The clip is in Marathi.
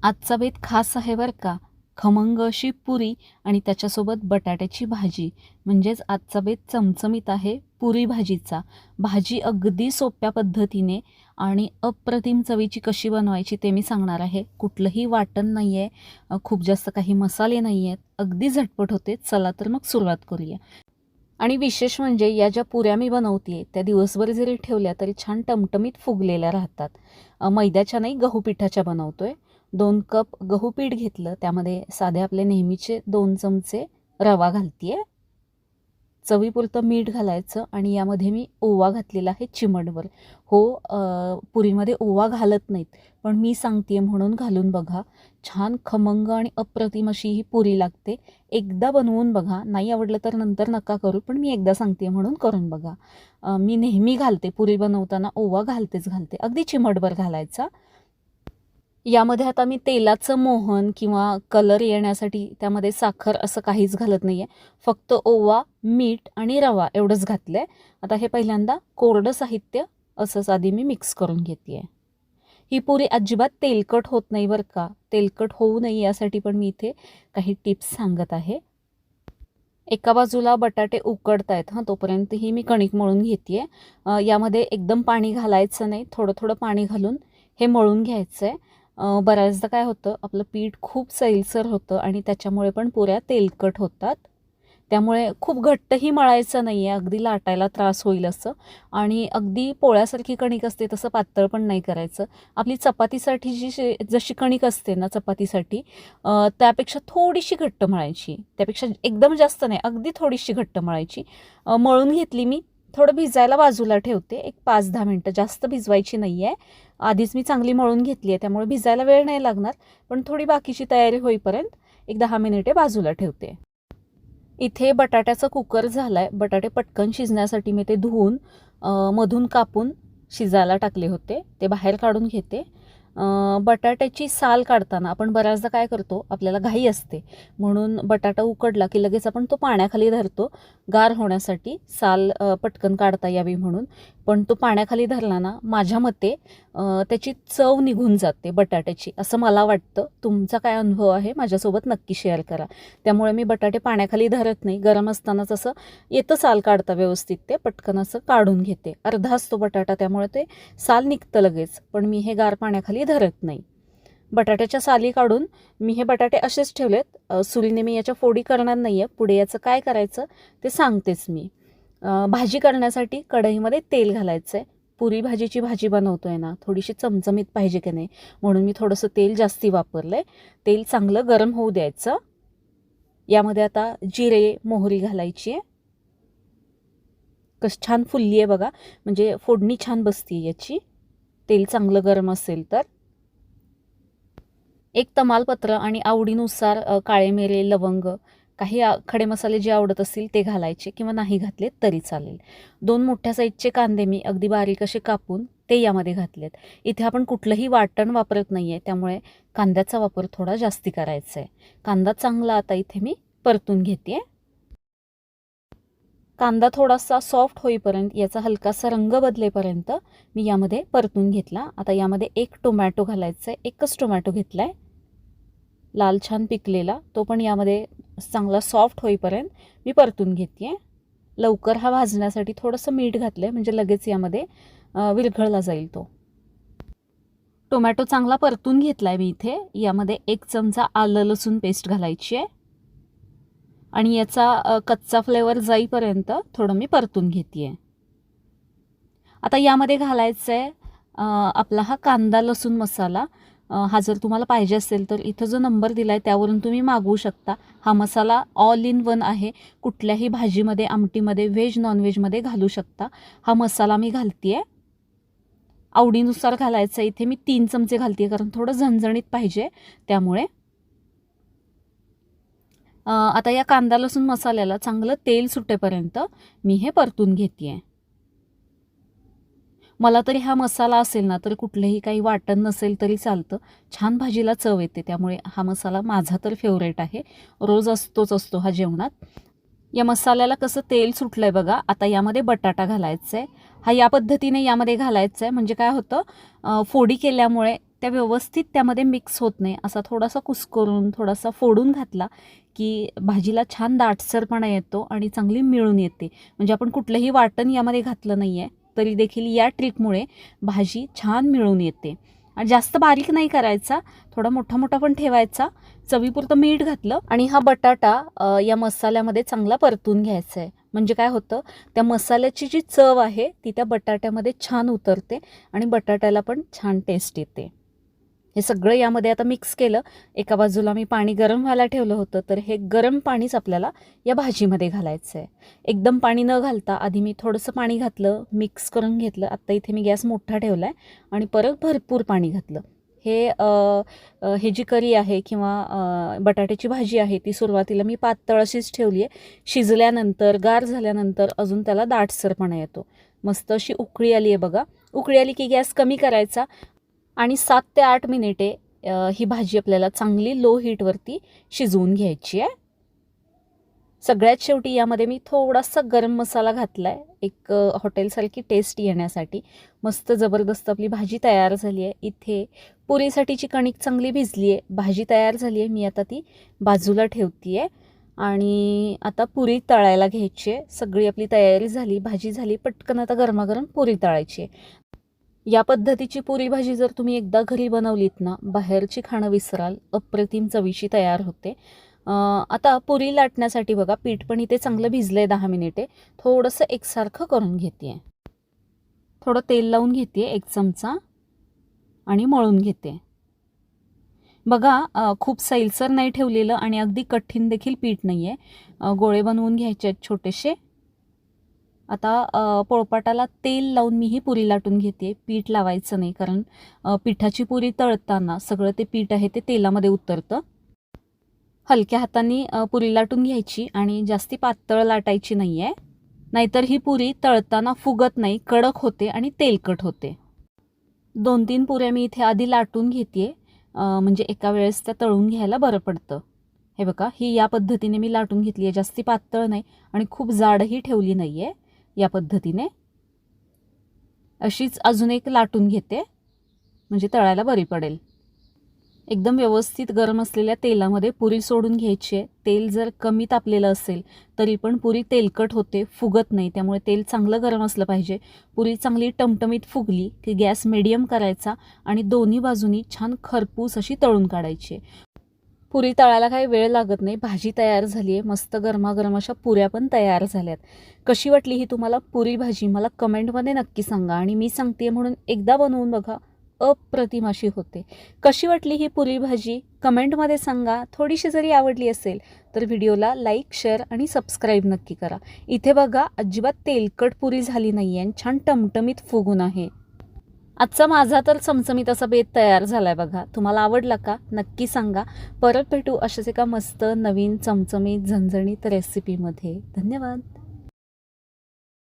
आजचा बेत खास आहे बरं का. खमंग अशी पुरी आणि त्याच्यासोबत बटाट्याची भाजी. म्हणजेच आजचा बेत चमचमीत आहे पुरी भाजीचा. भाजी अगदी सोप्या पद्धतीने आणि अप्रतिम चवीची कशी बनवायची ते मी सांगणार आहे. कुठलंही वाटण नाही आहे, खूप जास्त काही मसाले नाही आहेत, अगदी झटपट होते. चला तर मग सुरुवात करूया. आणि विशेष म्हणजे या ज्या पुऱ्या मी बनवते त्या दिवसभर जरी ठेवल्या तरी छान टमटमीत फुगलेल्या राहतात. मैद्याच्या नाही, गहू पिठाच्या बनवतोय. 2 कप गहू पीठ घेतलं, त्यामध्ये साधे आपले नेहमीचे 2 चमचे रवा घालते. चवीपुरतं मीठ घालायचं आणि यामध्ये मी ओवा घातलेला आहे चिमटभर. हो, पुरीमध्ये ओवा घालत नाहीत, पण मी सांगते म्हणून घालून बघा. छान खमंग आणि अप्रतिम अशी ही पुरी लागते. एकदा बनवून बघा, नाही आवडलं तर नंतर नका करू, पण मी एकदा सांगते म्हणून करून बघा. मी नेहमी घालते, पुरी बनवताना ओवा घालते, अगदी चिमटभर घालायचा. यामध्ये आता मी तेलाचं मोहन किंवा कलर येण्यासाठी त्यामध्ये साखर असं काहीच घालत नाही आहे. फक्त ओवा, मीठ आणि रवा एवढंच घातलं आहे. आता हे पहिल्यांदा कोरडं साहित्य असंच आधी मी मिक्स करून घेते आहे. ही पुरी अजिबात तेलकट होत नाही बरं का. तेलकट होऊ नये यासाठी पण मी इथे काही टिप्स सांगत आहे. एका बाजूला बटाटे उकडत आहेत तोपर्यंत ही मी कणिक मळून घेते आहे. यामध्ये एकदम पाणी घालायचं नाही, थोडं थोडं पाणी घालून हे मळून घ्यायचं आहे. बऱ्याचदा काय होतं, आपलं पीठ खूप सैलसर होतं आणि त्याच्यामुळे पण पुऱ्या तेलकट होतात. त्यामुळे खूप घट्टही मळायचं नाही आहे, अगदी लाटायला त्रास होईल असं. आणि अगदी पोळ्यासारखी कणिक असते तसं पातळ पण नाही करायचं. आपली चपातीसाठी जशी कणिक असते ना चपातीसाठी, त्यापेक्षा थोडीशी घट्ट मळायची. त्यापेक्षा एकदम जास्त नाही, अगदी थोडीशी घट्ट मळायची. मळून घेतली मी, थोडं भिजायला बाजूला ठेवते. एक 5-10 मिनटं, जास्त भिजवायची नाही आहे. आधीच मी चांगली मळून घेतली आहे, त्यामुळे भिजायला वेळ नाही लागणार. पण थोडी बाकीची तयारी होईपर्यंत एक 10 मिनिटे बाजूला ठेवते. इथे बटाट्याचा कुकर झाला आहे. बटाटे पटकन शिजण्यासाठी मी ते धुवून मधून कापून शिजायला टाकले होते. ते बाहेर काढून घेते. बटाट्याची साल काढताना आपण बऱ्याचदा काय करतो, आपल्याला घाई असते म्हणून बटाटा उकडला की लगेच आपण तो पाण्याखाली धरतो गार होण्यासाठी, साल पटकन काढता यावी म्हणून. पण तो पाण्याखाली धरला ना, माझ्या मते त्याची चव निघून जाते बटाट्याची, असं मला वाटतं. तुमचा काय अनुभव आहे माझ्यासोबत नक्की शेअर करा. त्यामुळे मी बटाटे पाण्याखाली धरत नाही, गरम असतानाच असं येतं साल काढता व्यवस्थित, ते पटकन असं काढून घेते. अर्धा असतो बटाटा त्यामुळे ते साल निघतं लगेच, पण मी हे गार पाण्याखाली धरत नाही. बटाट्याच्या साली काढून मी हे बटाटे असेच ठेवलेत. सुरीने मी याच्या फोडी करणार नाही आहे. पुढे याचं काय करायचं ते सांगतेच मी. भाजी करण्यासाठी कढईमध्ये तेल घालायचं आहे. पुरी भाजीची भाजी बनवतोय ना, थोडीशी चमचमीत पाहिजे की नाही, म्हणून मी थोडंसं तेल जास्ती वापरलं आहे. तेल चांगलं गरम होऊ द्यायचं. यामध्ये आता जिरे, मोहरी घालायची आहे. कसं छान फुलली आहे बघा, म्हणजे फोडणी छान बसते याची, तेल चांगलं गरम असेल तर. एक तमालपत्र आणि आवडीनुसार काळे मिरे, लवंग, काही खडे मसाले जे आवडत असतील ते घालायचे किंवा नाही घातले तरी चालेल. 2 मोठ्या साईजचे कांदे मी अगदी बारीक असे कापून ते यामध्ये घातलेत. इथे आपण कुठलंही वाटण वापरत नाही आहे, त्यामुळे कांद्याचा वापर थोडा जास्ती करायचा आहे. कांदा चांगला आता इथे मी परतून घेते. कांदा थोडासा सॉफ्ट होईपर्यंत, याचा हलकासा रंग बदलेपर्यंत मी यामध्ये परतून घेतला. आता यामध्ये 1 टोमॅटो घालायचा आहे. एकच टोमॅटो घेतला आहे, लाल छान पिकलेला. तो पण यामध्ये चांगला सॉफ्ट होईपर्यंत मी परतून घेते आहे. लवकर हा भाजण्यासाठी थोडंसं मीठ घातलं आहे, म्हणजे लगेच यामध्ये विरघळला जाईल तो. टोमॅटो चांगला परतून घेतला आहे मी इथे. यामध्ये 1 चमचा आलं लसूण पेस्ट घालायची आहे आणि याचा कच्चा फ्लेवर जाईपर्यंत थोडं मी परतून घेते आहे. आता यामध्ये घालायचं आहे आपला हा कांदा लसूण मसाला. हा जर तुम्हाला पाहिजे असेल तर इथं जो नंबर दिला आहे त्यावरून तुम्ही मागवू शकता. हा मसाला ऑल इन वन आहे, कुठल्याही भाजीमध्ये, आमटीमध्ये, व्हेज नॉनव्हेजमध्ये घालू शकता. हा मसाला मी घालते आहे. आवडीनुसार घालायचं आहे. इथे मी 3 चमचे घालते आहे, कारण थोडं झणझणीत पाहिजे त्यामुळे. आता या कांदा लसूण मसाल्याला चांगलं तेल सुटेपर्यंत मी हे परतून घेते आहे. मला तरी हा मसाला असेल ना तर कुठलेही काही वाटण नसेल तरी चालतं, छान भाजीला चव येते. त्यामुळे हा मसाला माझा तर फेवरेट आहे, रोज असतो हा जेवणात. या मसाल्याला कसं तेल सुटलं आहे बघा. आता यामध्ये बटाटा घालायचा आहे. हा या पद्धतीने यामध्ये घालायचा आहे, म्हणजे काय होतं, फोडी केल्यामुळे त्या व्यवस्थित त्यामध्ये मिक्स होत नाही. असा थोडासा कुस्करून थोडासा फोडून घातला की भाजीला छान दाटसरपणा येतो आणि चांगली मिळून येते. म्हणजे आपण कुठलंही वाटण यामध्ये घातलं नाही आहे तरी देखील या ट्रिकमुळे भाजी छान मिळून येते. आणि जास्त बारीक नाही करायचा, थोडा मोठा मोठा पण ठेवायचा. चवीपुरतं मीठ घातलं आणि हा बटाटा या मसाल्यामध्ये चांगला परतून घ्यायचा आहे. म्हणजे काय होतं, त्या मसाल्याची जी चव आहे ती त्या बटाट्यामध्ये छान उतरते आणि बटाट्याला पण छान टेस्ट येते. हे सगळं यामध्ये आता मिक्स केलं. एका बाजूला मी पाणी गरम व्हायला ठेवलं होतं, तर हे गरम पाणीच आपल्याला या भाजीमध्ये घालायचं आहे. एकदम पाणी न घालता आधी मी थोडंसं पाणी घातलं, मिक्स करून घेतलं. आत्ता इथे मी गॅस मोठा ठेवला आहे आणि परत भरपूर पाणी घातलं. हे जी करी आहे किंवा बटाट्याची भाजी आहे ती सुरुवातीला मी पातळ अशीच ठेवली आहे. शिजल्यानंतर गार झाल्यानंतर अजून त्याला दाटसरपणा येतो. मस्त अशी उकळी आली आहे बघा. उकळी आली की गॅस कमी करायचा आणि 7 ते 8 मिनिटे ही भाजी आपल्याला चांगली लो हीटवरती शिजवून घ्यायची आहे. सगळ्यात शेवटी यामध्ये मी थोडासा गरम मसाला घातला आहे, एक हॉटेलसारखी टेस्ट येण्यासाठी. मस्त जबरदस्त आपली भाजी तयार झाली आहे. इथे पुरीसाठीची कणिक चांगली भिजली आहे, भाजी तयार झाली आहे. मी आता ती बाजूला ठेवते आहे आणि आता पुरी तळायला घ्यायची आहे. सगळी आपली तयारी झाली, भाजी झाली. पटकन आता गरमागरम पुरी तळायची आहे. या पद्धतीची पुरी भाजी जर तुम्ही एकदा घरी बनवलीत ना, बाहेरची खाणं विसराल. अप्रतिम चवीची तयार होते. आता पुरी लाटण्यासाठी बघा, पीठ पण इथे चांगलं भिजलं आहे 10 मिनिटे. थोडंसं एकसारखं करून घेते आहे. थोडं तेल लावून घेते आहे 1 चमचा आणि मळून घेते. बघा, खूप सैलसर नाही ठेवलेलं आणि अगदी कठीण देखील पीठ नाही आहे. गोळे बनवून घ्यायचे आहेत छोटेसे. आता पोळपाटाला तेल लावून मी ही पुरी लाटून घेते. पीठ लावायचं नाही, कारण पिठाची पुरी तळताना सगळं ते पीठ आहे ते तेलामध्ये उतरतं. हलक्या हाताने पुरी लाटून घ्यायची आणि जास्ती पातळ लाटायची नाही आहे, नाहीतर ही पुरी तळताना फुगत नाही, कडक होते आणि तेलकट होते. 2-3 पुऱ्या मी इथे आधी लाटून घेते, म्हणजे एका वेळेस त्या तळून घ्यायला बरं पडतं. हे बघा, ही या पद्धतीने मी लाटून घेतली आहे. जास्ती पातळ नाही आणि खूप जाडही ठेवली नाही आहे. या पद्धतीने अशीच अजून एक लाटून घेते, म्हणजे तळायला बरी पडेल. एकदम व्यवस्थित गरम असलेल्या तेलामध्ये पुरी सोडून घ्यायची आहे. तेल जर कमी तापलेलं असेल तरी पण पुरी तेलकट होते, फुगत नाही. त्यामुळे तेल चांगलं गरम असलं पाहिजे. पुरी चांगली टमटमीत फुगली की गॅस मिडियम करायचा आणि दोन्ही बाजूनी छान खरपूस अशी तळून काढायची. पुरी तळायला काही वेळ लागत नाही. भाजी तयार झाली आहे, मस्त गरमागरम अशा पुऱ्या पण तयार झाल्यात. कशी वाटली ही तुम्हाला पुरी भाजी मला कमेंटमध्ये नक्की सांगा. आणि मी सांगते म्हणून एकदा बनवून बघा, अप्रतिम अशी होते. कशी वाटली ही पुरी भाजी कमेंटमध्ये सांगा. थोडीशी जरी आवडली असेल तर व्हिडिओला लाईक, शेअर आणि सबस्क्राईब नक्की करा. इथे बघा, अजिबात तेलकट पुरी झाली नाही आहे, छान टमटमीत फुगून आहे. आजचा माझा तर चमचमीत असा बेत तयार झाला आहे बघा. तुम्हाला आवडला का नक्की सांगा. परत भेटू अशाच एका मस्त नवीन चमचमीत झणझणीत रेसिपीमध्ये. धन्यवाद.